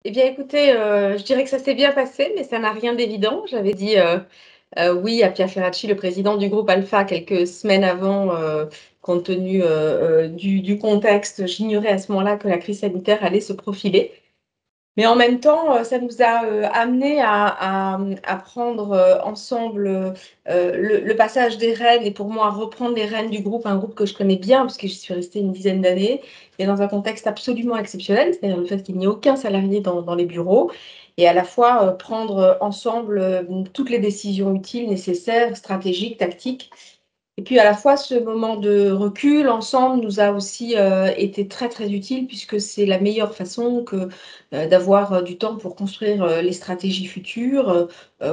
Eh bien, écoutez, je dirais que ça s'est bien passé, mais ça n'a rien d'évident. J'avais dit oui à Pierre Ferracci, le président du groupe Alpha, quelques semaines avant, compte tenu du contexte. J'ignorais à ce moment-là que la crise sanitaire allait se profiler. Mais en même temps, ça nous a amené à prendre ensemble le passage des rênes et pour moi reprendre les rênes du groupe, un groupe que je connais bien parce que j'y suis restée une dizaine d'années et dans un contexte absolument exceptionnel, c'est-à-dire le fait qu'il n'y ait aucun salarié dans les bureaux et à la fois prendre ensemble toutes les décisions utiles, nécessaires, stratégiques, tactiques. Et puis à la fois, ce moment de recul ensemble nous a aussi été très très utile puisque c'est la meilleure façon d'avoir du temps pour construire les stratégies futures,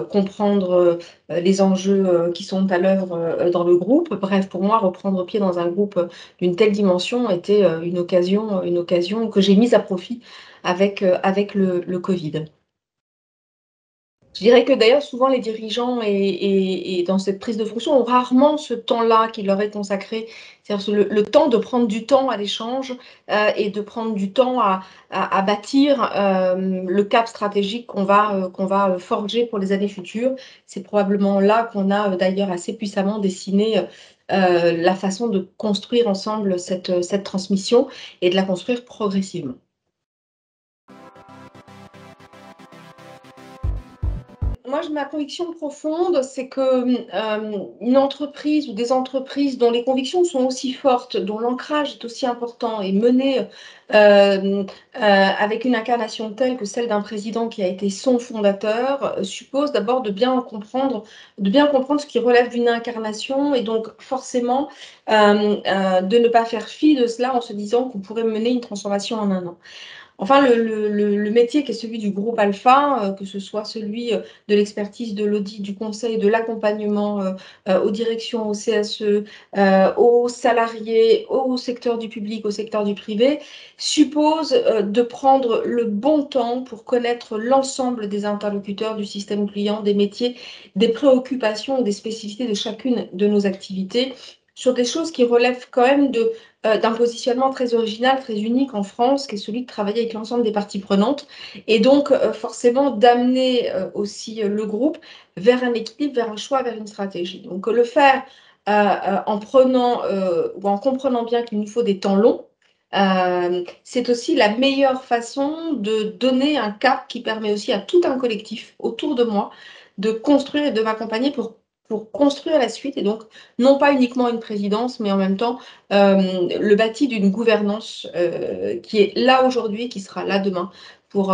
comprendre les enjeux qui sont à l'œuvre dans le groupe. Bref, pour moi, reprendre pied dans un groupe d'une telle dimension était une occasion que j'ai mise à profit avec le Covid. Je dirais que d'ailleurs, souvent, les dirigeants et dans cette prise de fonction ont rarement ce temps-là qui leur est consacré, c'est-à-dire le temps de prendre du temps à l'échange et de prendre du temps à bâtir le cap stratégique qu'on va forger pour les années futures. C'est probablement là qu'on a d'ailleurs assez puissamment dessiné la façon de construire ensemble cette transmission et de la construire progressivement. Moi, ma conviction profonde, c'est que une entreprise ou des entreprises dont les convictions sont aussi fortes, dont l'ancrage est aussi important et mené avec une incarnation telle que celle d'un président qui a été son fondateur, suppose d'abord de bien comprendre ce qui relève d'une incarnation et donc forcément de ne pas faire fi de cela en se disant qu'on pourrait mener une transformation en un an. Enfin, le métier qui est celui du groupe Alpha, que ce soit celui de l'expertise, de l'audit, du conseil, de l'accompagnement aux directions, au CSE, aux salariés, au secteur du public, au secteur du privé, suppose de prendre le bon temps pour connaître l'ensemble des interlocuteurs du système client, des métiers, des préoccupations, des spécificités de chacune de nos activités sur des choses qui relèvent quand même d'un positionnement très original, très unique en France, qui est celui de travailler avec l'ensemble des parties prenantes, et donc forcément d'amener aussi le groupe vers un équilibre, vers un choix, vers une stratégie. Donc le faire en prenant ou en comprenant bien qu'il nous faut des temps longs, c'est aussi la meilleure façon de donner un cap qui permet aussi à tout un collectif autour de moi de construire et de m'accompagner pour construire la suite, et donc non pas uniquement une présidence, mais en même temps le bâti d'une gouvernance qui est là aujourd'hui, qui sera là demain, pour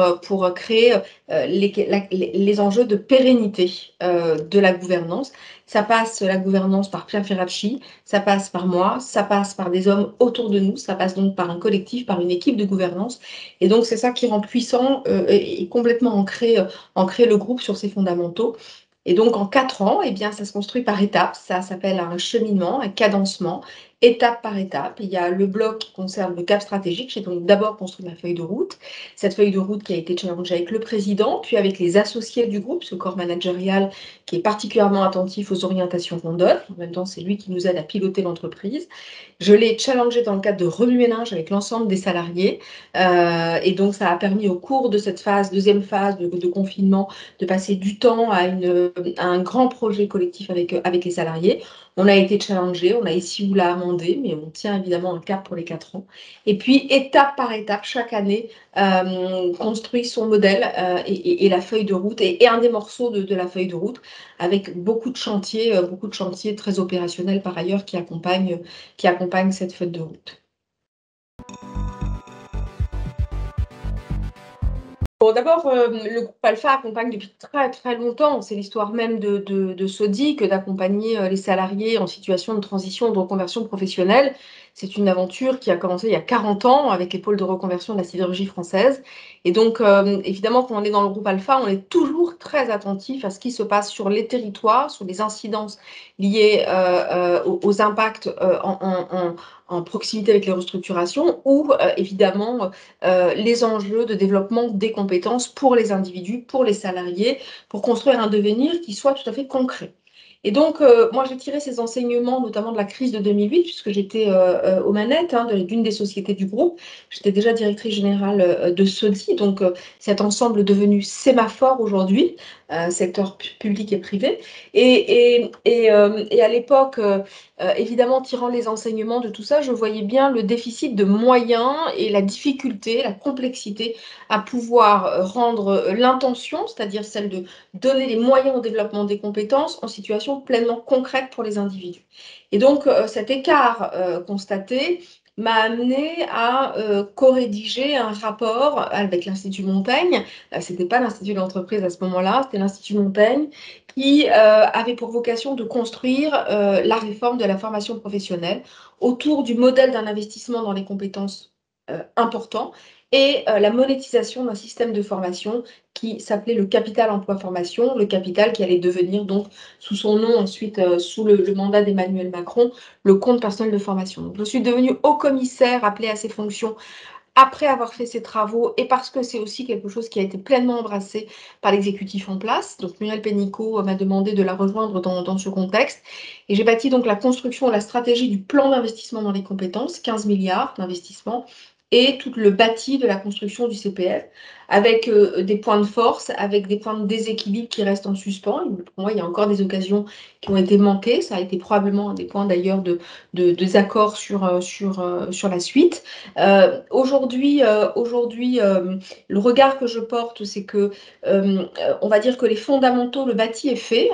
créer les enjeux de pérennité de la gouvernance. Ça passe, la gouvernance, par Pierre Ferracci, ça passe par moi, ça passe par des hommes autour de nous, ça passe donc par un collectif, par une équipe de gouvernance. Et donc, c'est ça qui rend puissant et complètement ancré le groupe sur ses fondamentaux. Et donc, en 4 ans, eh bien, ça se construit par étapes. Ça s'appelle un cheminement, un cadencement, étape par étape. Il y a le bloc qui concerne le cap stratégique. J'ai donc d'abord construit ma feuille de route. Cette feuille de route qui a été challengée avec le président, puis avec les associés du groupe, ce corps managérial qui est particulièrement attentif aux orientations qu'on donne. En même temps, c'est lui qui nous aide à piloter l'entreprise. Je l'ai challengé dans le cadre de remue-ménage avec l'ensemble des salariés. Et donc, ça a permis au cours de cette deuxième phase de confinement, de passer du temps à un grand projet collectif avec les salariés. On a été challengé, on a ici ou là amendé, mais on tient évidemment un cap pour les 4 ans. Et puis, étape par étape, chaque année, construit son modèle et la feuille de route, et un des morceaux de la feuille de route, avec beaucoup de chantiers très opérationnels par ailleurs qui accompagnent cette feuille de route. Bon, d'abord, le groupe Alpha accompagne depuis très très longtemps. C'est l'histoire même de Sodi que d'accompagner les salariés en situation de transition, de reconversion professionnelle. C'est une aventure qui a commencé il y a 40 ans avec les pôles de reconversion de la sidérurgie française. Et donc, évidemment, quand on est dans le groupe Alpha, on est toujours très attentif à ce qui se passe sur les territoires, sur les incidences liées aux impacts en proximité avec les restructurations ou évidemment les enjeux de développement des compétences pour les individus, pour les salariés, pour construire un devenir qui soit tout à fait concret. Et donc, moi, j'ai tiré ces enseignements, notamment de la crise de 2008, puisque j'étais aux manettes d'une des sociétés du groupe. J'étais déjà directrice générale de Sodi, donc cet ensemble devenu Sémaphore aujourd'hui, secteur public et privé. Et à l'époque, évidemment, tirant les enseignements de tout ça, je voyais bien le déficit de moyens et la difficulté, la complexité à pouvoir rendre l'intention, c'est-à-dire celle de donner les moyens au développement des compétences en situation pleinement concrète pour les individus. Et donc, cet écart constaté m'a amené à co-rédiger un rapport avec l'Institut Montaigne. Ce n'était pas l'Institut de l'entreprise à ce moment-là, c'était l'Institut Montaigne qui avait pour vocation de construire la réforme de la formation professionnelle autour du modèle d'un investissement dans les compétences important et la monétisation d'un système de formation qui s'appelait le capital emploi formation, le capital qui allait devenir donc sous son nom ensuite, sous le mandat d'Emmanuel Macron, le compte personnel de formation. Donc, je suis devenue haut commissaire appelée à ces fonctions après avoir fait ces travaux et parce que c'est aussi quelque chose qui a été pleinement embrassé par l'exécutif en place. Donc Muriel Pénicaud m'a demandé de la rejoindre dans ce contexte. Et j'ai bâti donc la construction et la stratégie du plan d'investissement dans les compétences, 15 milliards d'investissement, et tout le bâti de la construction du CPF, avec des points de force, avec des points de déséquilibre qui restent en suspens. Pour moi, il y a encore des occasions qui ont été manquées. Ça a été probablement un des points d'ailleurs de désaccord sur la suite. Aujourd'hui, le regard que je porte, c'est que on va dire que les fondamentaux, le bâti est fait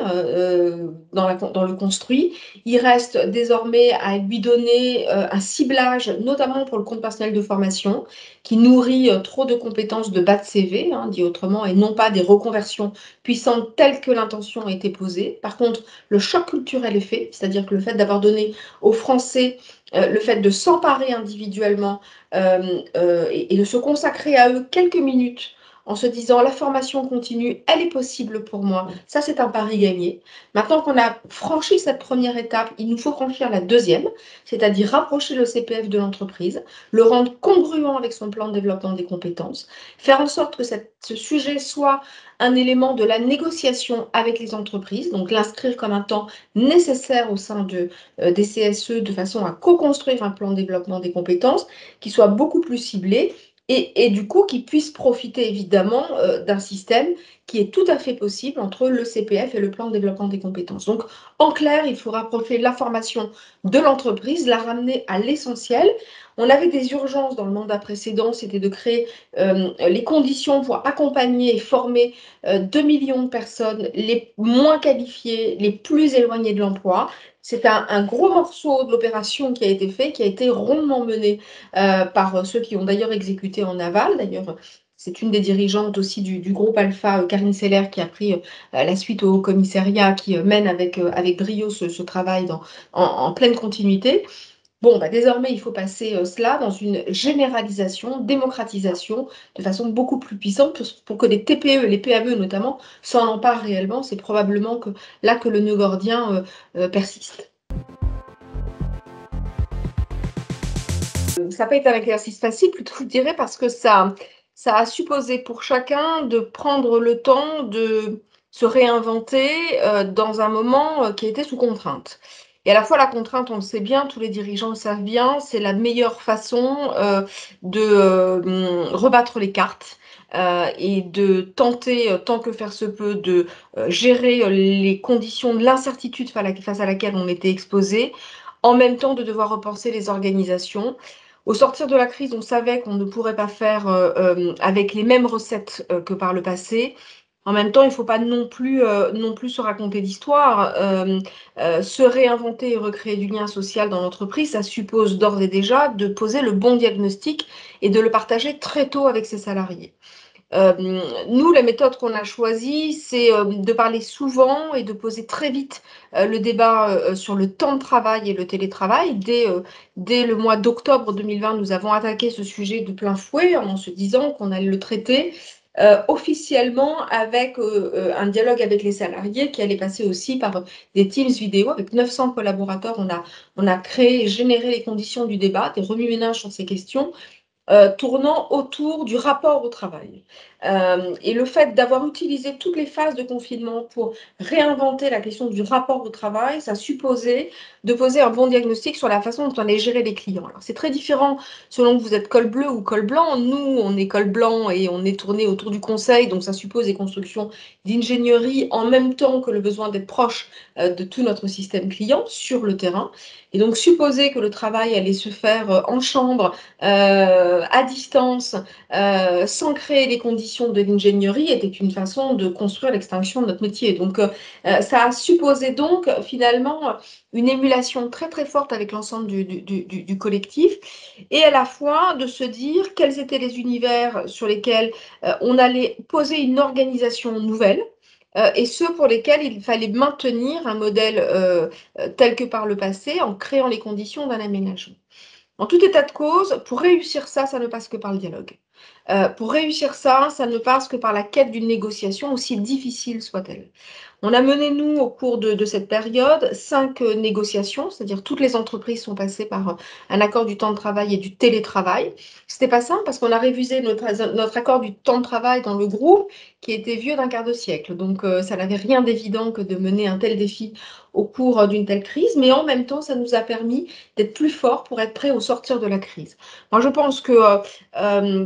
dans le construit. Il reste désormais à lui donner un ciblage, notamment pour le compte personnel de formation, qui nourrit trop de compétences de bas de CV, dit autrement, et non pas des reconversions puissantes telles que l'intention a été posée. Par contre, le choc culturel est fait, c'est-à-dire que le fait d'avoir donné aux Français le fait de s'emparer individuellement et de se consacrer à eux quelques minutes en se disant la formation continue, elle est possible pour moi. Ça, c'est un pari gagné. Maintenant qu'on a franchi cette première étape, il nous faut franchir la deuxième, c'est-à-dire rapprocher le CPF de l'entreprise, le rendre congruent avec son plan de développement des compétences, faire en sorte que ce sujet soit un élément de la négociation avec les entreprises, donc l'inscrire comme un temps nécessaire au sein des CSE de façon à co-construire un plan de développement des compétences qui soit beaucoup plus ciblé et du coup qui puisse profiter évidemment d'un système qui est tout à fait possible entre le CPF et le plan de développement des compétences. Donc en clair, il faut rapprocher la formation de l'entreprise, la ramener à l'essentiel. On avait des urgences dans le mandat précédent, c'était de créer les conditions pour accompagner et former 2 millions de personnes les moins qualifiées, les plus éloignées de l'emploi. C'est un gros morceau de l'opération qui a été fait, qui a été rondement mené par ceux qui ont d'ailleurs exécuté en aval. D'ailleurs, c'est une des dirigeantes aussi du groupe Alpha, Karine Seller, qui a pris la suite au commissariat, qui mène avec brio ce travail en pleine continuité. Bon, bah, désormais, il faut passer cela dans une généralisation, démocratisation, de façon beaucoup plus puissante pour que les TPE, les PME notamment, s'en emparent réellement. C'est probablement là que le nœud gordien persiste. Ça n'a pas été un exercice facile, plutôt je dirais, parce que ça a supposé pour chacun de prendre le temps de se réinventer dans un moment qui était sous contrainte. Et à la fois, la contrainte, on le sait bien, tous les dirigeants le savent bien, c'est la meilleure façon de rebattre les cartes et de tenter, tant que faire se peut, de gérer les conditions de l'incertitude face à laquelle on était exposé, en même temps de devoir repenser les organisations. Au sortir de la crise, on savait qu'on ne pourrait pas faire avec les mêmes recettes que par le passé. En même temps, il ne faut pas non plus se raconter d'histoire. Se réinventer et recréer du lien social dans l'entreprise, ça suppose d'ores et déjà de poser le bon diagnostic et de le partager très tôt avec ses salariés. Nous, la méthode qu'on a choisie, c'est de parler souvent et de poser très vite le débat sur le temps de travail et le télétravail. Dès le mois d'octobre 2020, nous avons attaqué ce sujet de plein fouet en se disant qu'on allait le traiter officiellement avec un dialogue avec les salariés qui allait passer aussi par des Teams vidéo. Avec 900 collaborateurs, on a créé et généré les conditions du débat, des remue-ménages sur ces questions. Tournant autour du rapport au travail. Et le fait d'avoir utilisé toutes les phases de confinement pour réinventer la question du rapport au travail, ça supposait de poser un bon diagnostic sur la façon dont on allait gérer les clients. Alors, c'est très différent selon que vous êtes col bleu ou col blanc. Nous, on est col blanc et on est tourné autour du conseil, donc ça suppose des constructions d'ingénierie en même temps que le besoin d'être proche de tout notre système client sur le terrain. Et donc, supposer que le travail allait se faire en chambre, à distance, sans créer les conditions de l'ingénierie était une façon de construire l'extinction de notre métier. Donc, ça a supposé donc finalement une émulation très très forte avec l'ensemble du collectif et à la fois de se dire quels étaient les univers sur lesquels on allait poser une organisation nouvelle. Et ceux pour lesquels il fallait maintenir un modèle tel que par le passé en créant les conditions d'un aménagement. En tout état de cause, pour réussir ça, ça ne passe que par le dialogue. Pour réussir ça, ça ne passe que par la quête d'une négociation, aussi difficile soit-elle. On a mené, nous, au cours de cette période, 5 négociations, c'est-à-dire toutes les entreprises sont passées par un accord du temps de travail et du télétravail. C'était pas simple parce qu'on a révisé notre accord du temps de travail dans le groupe qui était vieux d'un quart de siècle. Donc, ça n'avait rien d'évident que de mener un tel défi au cours d'une telle crise, mais en même temps, ça nous a permis d'être plus forts pour être prêts au sortir de la crise. Moi, je pense que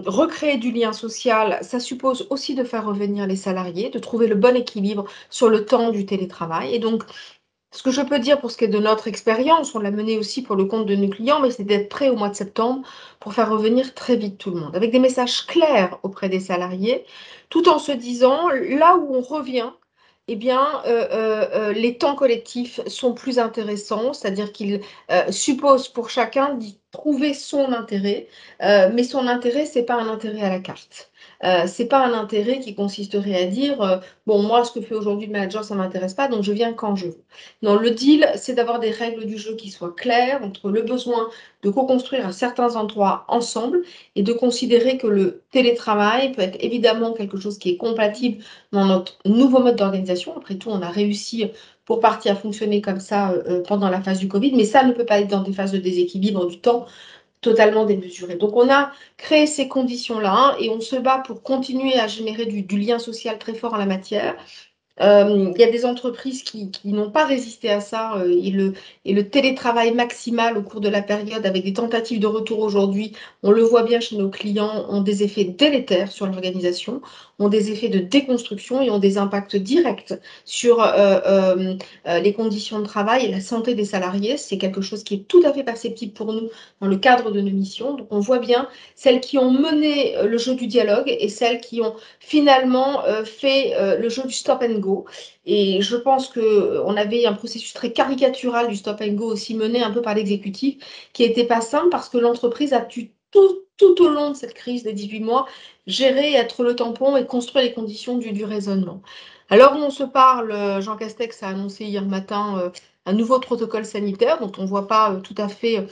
recréer du lien social, ça suppose aussi de faire revenir les salariés, de trouver le bon équilibre sur le temps du télétravail. Et donc, ce que je peux dire pour ce qui est de notre expérience, on l'a mené aussi pour le compte de nos clients, mais c'est d'être prêt au mois de septembre pour faire revenir très vite tout le monde, avec des messages clairs auprès des salariés, tout en se disant, là où on revient, eh bien, les temps collectifs sont plus intéressants, c'est-à-dire qu'ils supposent pour chacun d'y trouver son intérêt, mais son intérêt, c'est pas un intérêt à la carte. C'est pas un intérêt qui consisterait à dire bon, moi, ce que fait aujourd'hui le manager, ça ne m'intéresse pas, donc je viens quand je veux. Non, le deal, c'est d'avoir des règles du jeu qui soient claires entre le besoin de co-construire à certains endroits ensemble et de considérer que le télétravail peut être évidemment quelque chose qui est compatible dans notre nouveau mode d'organisation. Après tout, on a réussi pour partie à fonctionner comme ça pendant la phase du Covid, mais ça ne peut pas être dans des phases de déséquilibre du temps totalement démesurées. Donc, on a créé ces conditions-là et on se bat pour continuer à générer du lien social très fort en la matière. Il y a des entreprises qui n'ont pas résisté à ça et le télétravail maximal au cours de la période avec des tentatives de retour aujourd'hui, on le voit bien chez nos clients, ont des effets délétères sur l'organisation, ont des effets de déconstruction et ont des impacts directs sur les conditions de travail et la santé des salariés. C'est quelque chose qui est tout à fait perceptible pour nous dans le cadre de nos missions. Donc on voit bien celles qui ont mené le jeu du dialogue et celles qui ont finalement fait le jeu du stop and go. Et je pense qu'on avait un processus très caricatural du stop and go aussi mené un peu par l'exécutif qui n'était pas simple parce que l'entreprise a dû tout au long de cette crise des 18 mois gérer, être le tampon et construire les conditions du raisonnement. Alors où on se parle, Jean Castex a annoncé hier matin un nouveau protocole sanitaire dont on ne voit pas tout à fait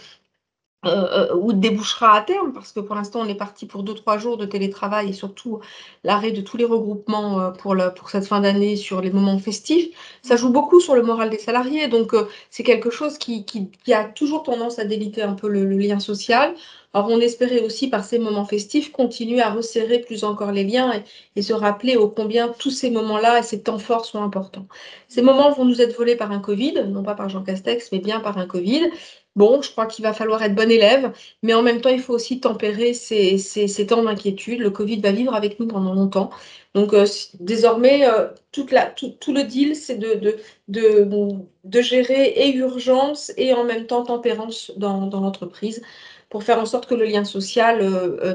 où débouchera à terme, parce que pour l'instant, on est parti pour 2-3 jours de télétravail et surtout l'arrêt de tous les regroupements pour cette fin d'année sur les moments festifs. Ça joue beaucoup sur le moral des salariés, donc c'est quelque chose qui a toujours tendance à déliter un peu le lien social. Alors, on espérait aussi, par ces moments festifs, continuer à resserrer plus encore les liens et se rappeler ô combien tous ces moments-là et ces temps forts sont importants. Ces moments vont nous être volés par un Covid, non pas par Jean Castex, mais bien par un Covid. Bon, je crois qu'il va falloir être bon élève, mais en même temps, il faut aussi tempérer ces temps d'inquiétude. Le Covid va vivre avec nous pendant longtemps. Donc, désormais, tout le deal, c'est de gérer et urgence et en même temps tempérance dans l'entreprise pour faire en sorte que le lien social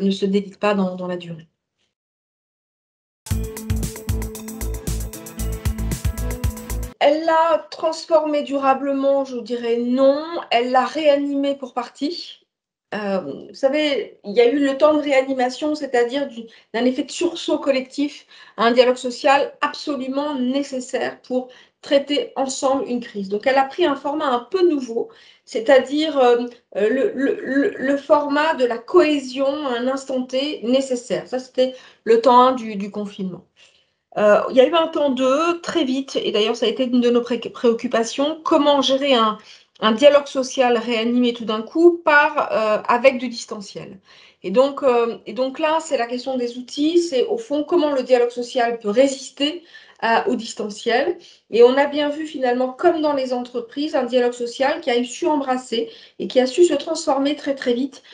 ne se délite pas dans la durée. Elle l'a transformé durablement, je dirais non. Elle l'a réanimé pour partie. Vous savez, il y a eu le temps de réanimation, c'est-à-dire d'un effet de sursaut collectif, un dialogue social absolument nécessaire pour traiter ensemble une crise. Donc, elle a pris un format un peu nouveau, c'est-à-dire le format de la cohésion à un instant T nécessaire. Ça, c'était le temps 1 du confinement. Il y a eu un temps 2 très vite, et d'ailleurs ça a été une de nos préoccupations, comment gérer un dialogue social réanimé tout d'un coup avec du distanciel. Et donc là, c'est la question des outils, c'est au fond comment le dialogue social peut résister au distanciel. Et on a bien vu finalement, comme dans les entreprises, un dialogue social qui a su embrasser et qui a su se transformer très très vite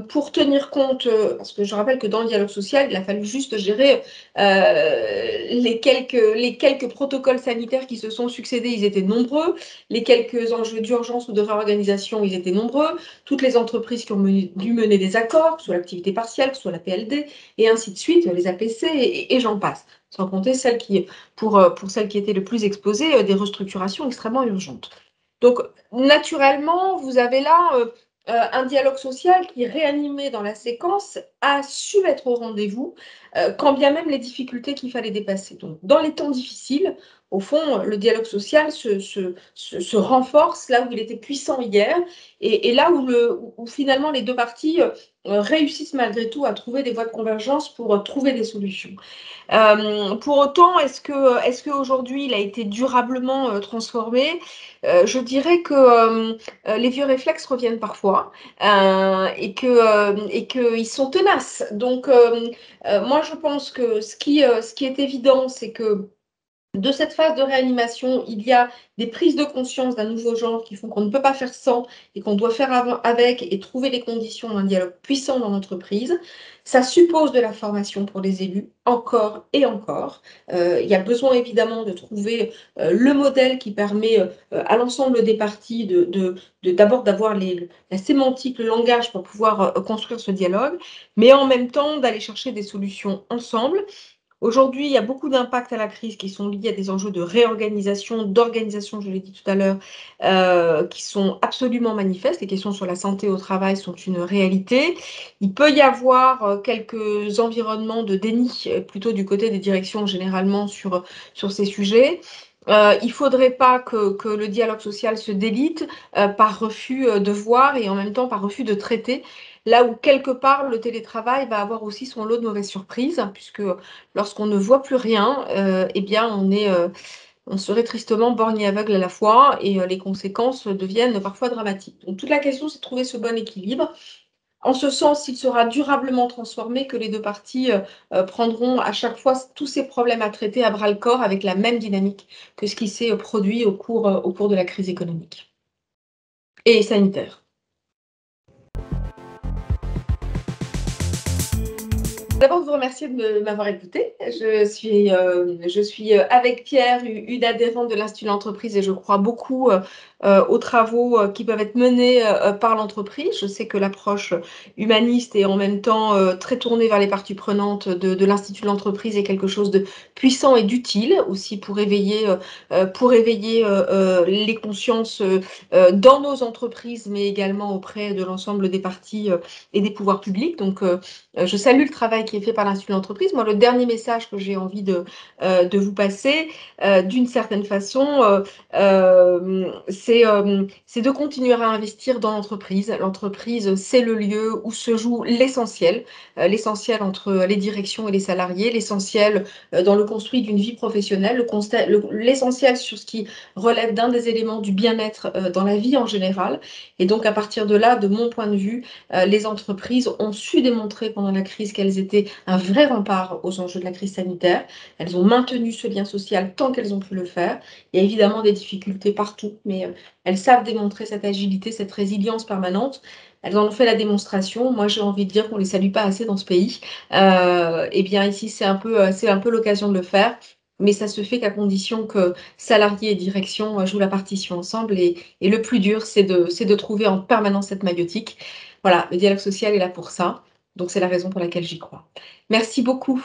pour tenir compte, parce que je rappelle que dans le dialogue social, il a fallu juste gérer les quelques protocoles sanitaires qui se sont succédés, ils étaient nombreux, les quelques enjeux d'urgence ou de réorganisation, ils étaient nombreux, toutes les entreprises qui ont dû mener des accords, que ce soit l'activité partielle, que ce soit la PLD, et ainsi de suite, les APC, et j'en passe. Sans compter celles qui, pour celles qui étaient le plus exposées, des restructurations extrêmement urgentes. Donc, naturellement, vous avez là un dialogue social qui, réanimé dans la séquence, a su être au rendez-vous, quand bien même les difficultés qu'il fallait dépasser. Donc, dans les temps difficiles, au fond, le dialogue social se renforce là où il était puissant hier et là où finalement les deux parties réussissent malgré tout à trouver des voies de convergence pour trouver des solutions. Pour autant, est-ce qu'aujourd'hui, il a été durablement transformé? Je dirais que les vieux réflexes reviennent parfois et qu'ils sont tenaces. Donc, moi, je pense que ce qui est évident, c'est que de cette phase de réanimation, il y a des prises de conscience d'un nouveau genre qui font qu'on ne peut pas faire sans et qu'on doit faire avec et trouver les conditions d'un dialogue puissant dans l'entreprise. Ça suppose de la formation pour les élus, encore et encore. Il y a besoin évidemment de trouver le modèle qui permet à l'ensemble des parties d'abord d'avoir la sémantique, le langage pour pouvoir construire ce dialogue, mais en même temps d'aller chercher des solutions ensemble. Aujourd'hui, il y a beaucoup d'impacts à la crise qui sont liés à des enjeux de réorganisation, d'organisation, je l'ai dit tout à l'heure, qui sont absolument manifestes. Les questions sur la santé au travail sont une réalité. Il peut y avoir quelques environnements de déni, plutôt du côté des directions généralement sur ces sujets. Il ne faudrait pas que le dialogue social se délite par refus de voir et en même temps par refus de traiter. Là où quelque part le télétravail va avoir aussi son lot de mauvaises surprises, puisque lorsqu'on ne voit plus rien, eh bien, on serait tristement borgne et aveugle à la fois et les conséquences deviennent parfois dramatiques. Donc, toute la question, c'est de trouver ce bon équilibre. En ce sens, il sera durablement transformé que les deux parties prendront à chaque fois tous ces problèmes à traiter à bras-le-corps avec la même dynamique que ce qui s'est produit au cours de la crise économique et sanitaire. D'abord, vous remercier de m'avoir écouté. Je suis avec Pierre, une adhérente de l'Institut de l'entreprise et je crois beaucoup aux travaux qui peuvent être menés par l'entreprise. Je sais que l'approche humaniste et en même temps très tournée vers les parties prenantes de l'Institut de l'entreprise est quelque chose de puissant et d'utile aussi pour éveiller les consciences dans nos entreprises, mais également auprès de l'ensemble des parties et des pouvoirs publics. Donc, je salue le travail qui est fait par l'Institut de l'entreprise. Moi, le dernier message que j'ai envie de vous passer, d'une certaine façon, c'est de continuer à investir dans l'entreprise. L'entreprise, c'est le lieu où se joue l'essentiel entre les directions et les salariés, l'essentiel dans le construit d'une vie professionnelle, l'essentiel sur ce qui relève d'un des éléments du bien-être dans la vie en général. Et donc, à partir de là, de mon point de vue, les entreprises ont su démontrer pendant la crise qu'elles étaient un vrai rempart aux enjeux de la crise sanitaire. Elles ont maintenu ce lien social tant qu'elles ont pu le faire. Il y a évidemment des difficultés partout, mais elles savent démontrer cette agilité, cette résilience permanente. Elles en ont fait la démonstration. Moi, j'ai envie de dire qu'on ne les salue pas assez dans ce pays. Eh bien, ici, c'est un peu l'occasion de le faire. Mais ça se fait qu'à condition que salariés et direction jouent la partition ensemble. Et le plus dur, c'est de trouver en permanence cette maïotique. Voilà, le dialogue social est là pour ça. Donc, c'est la raison pour laquelle j'y crois. Merci beaucoup.